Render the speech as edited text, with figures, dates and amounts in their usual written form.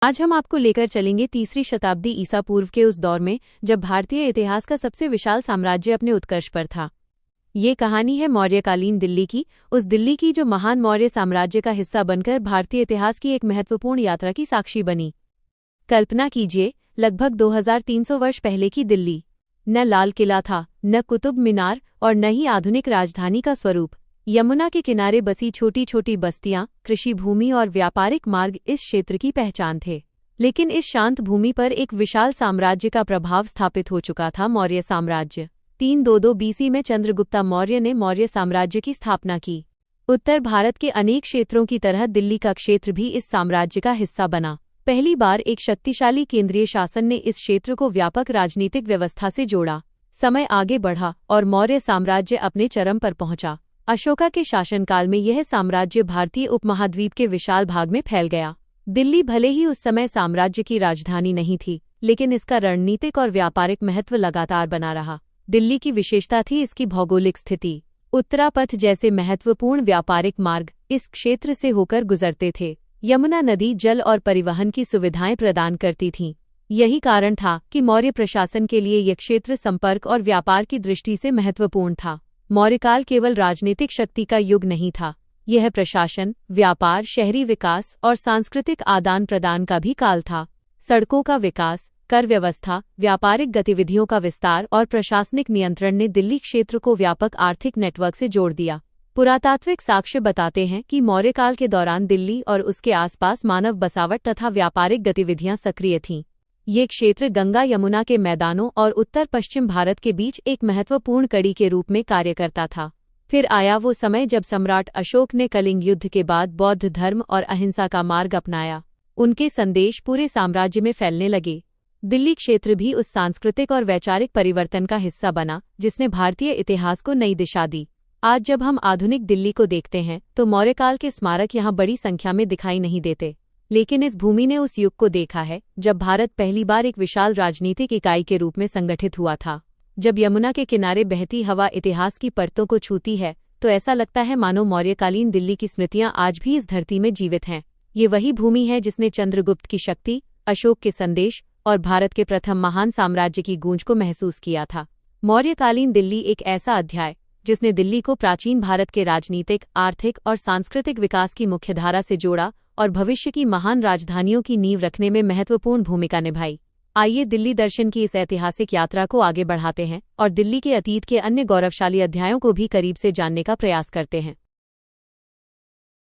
आज हम आपको लेकर चलेंगे तीसरी शताब्दी ईसा पूर्व के उस दौर में जब भारतीय इतिहास का सबसे विशाल साम्राज्य अपने उत्कर्ष पर था। ये कहानी है मौर्यकालीन दिल्ली की, उस दिल्ली की जो महान मौर्य साम्राज्य का हिस्सा बनकर भारतीय इतिहास की एक महत्वपूर्ण यात्रा की साक्षी बनी। कल्पना कीजिए, लगभग 2300 वर्ष पहले की दिल्ली। न लाल किला था, न कुतुब मीनार और न ही आधुनिक राजधानी का स्वरूप। यमुना के किनारे बसी छोटी छोटी बस्तियां, कृषि भूमि और व्यापारिक मार्ग इस क्षेत्र की पहचान थे। लेकिन इस शांत भूमि पर एक विशाल साम्राज्य का प्रभाव स्थापित हो चुका था, मौर्य साम्राज्य। 322 BC में चंद्रगुप्ता मौर्य ने मौर्य साम्राज्य की स्थापना की। उत्तर भारत के अनेक क्षेत्रों की तरह दिल्ली का क्षेत्र भी इस साम्राज्य का हिस्सा बना। पहली बार एक शक्तिशाली केंद्रीय शासन ने इस क्षेत्र को व्यापक राजनीतिक व्यवस्था से जोड़ा। समय आगे बढ़ा और मौर्य साम्राज्य अपने चरम पर पहुंचा। अशोका के शासनकाल में यह साम्राज्य भारतीय उपमहाद्वीप के विशाल भाग में फैल गया। दिल्ली भले ही उस समय साम्राज्य की राजधानी नहीं थी, लेकिन इसका रणनीतिक और व्यापारिक महत्व लगातार बना रहा। दिल्ली की विशेषता थी इसकी भौगोलिक स्थिति। उत्तरापथ जैसे महत्वपूर्ण व्यापारिक मार्ग इस क्षेत्र से होकर गुजरते थे। यमुना नदी जल और परिवहन की सुविधाएं प्रदान करती थीं। यही कारण था कि मौर्य प्रशासन के लिए यह क्षेत्र संपर्क और व्यापार की दृष्टि से महत्वपूर्ण था। मौर्यकाल केवल राजनीतिक शक्ति का युग नहीं था, यह प्रशासन, व्यापार, शहरी विकास और सांस्कृतिक आदान प्रदान का भी काल था। सड़कों का विकास, कर व्यवस्था, व्यापारिक गतिविधियों का विस्तार और प्रशासनिक नियंत्रण ने दिल्ली क्षेत्र को व्यापक आर्थिक नेटवर्क से जोड़ दिया। पुरातात्विक साक्ष्य बताते हैं कि मौर्यकाल के दौरान दिल्ली और उसके आसपास मानव बसावट तथा व्यापारिक गतिविधियां सक्रिय थीं। ये क्षेत्र गंगा यमुना के मैदानों और उत्तर पश्चिम भारत के बीच एक महत्वपूर्ण कड़ी के रूप में कार्य करता था। फिर आया वो समय जब सम्राट अशोक ने कलिंग युद्ध के बाद बौद्ध धर्म और अहिंसा का मार्ग अपनाया। उनके संदेश पूरे साम्राज्य में फैलने लगे। दिल्ली क्षेत्र भी उस सांस्कृतिक और वैचारिक परिवर्तन का हिस्सा बना जिसने भारतीय इतिहास को नई दिशा दी। आज जब हम आधुनिक दिल्ली को देखते हैं तो मौर्यकाल के स्मारक यहाँ बड़ी संख्या में दिखाई नहीं देते, लेकिन इस भूमि ने उस युग को देखा है जब भारत पहली बार एक विशाल राजनीतिक इकाई के रूप में संगठित हुआ था। जब यमुना के किनारे बहती हवा इतिहास की परतों को छूती है तो ऐसा लगता है मानो मौर्यकालीन दिल्ली की स्मृतियां आज भी इस धरती में जीवित हैं। ये वही भूमि है जिसने चंद्रगुप्त की शक्ति, अशोक के संदेश और भारत के प्रथम महान साम्राज्य की गूंज को महसूस किया था। मौर्यकालीन दिल्ली एक ऐसा अध्याय जिसने दिल्ली को प्राचीन भारत के राजनीतिक, आर्थिक और सांस्कृतिक विकास की मुख्यधारा से जोड़ा और भविष्य की महान राजधानियों की नींव रखने में महत्वपूर्ण भूमिका निभाई। आइए दिल्ली दर्शन की इस ऐतिहासिक यात्रा को आगे बढ़ाते हैं और दिल्ली के अतीत के अन्य गौरवशाली अध्यायों को भी करीब से जानने का प्रयास करते हैं।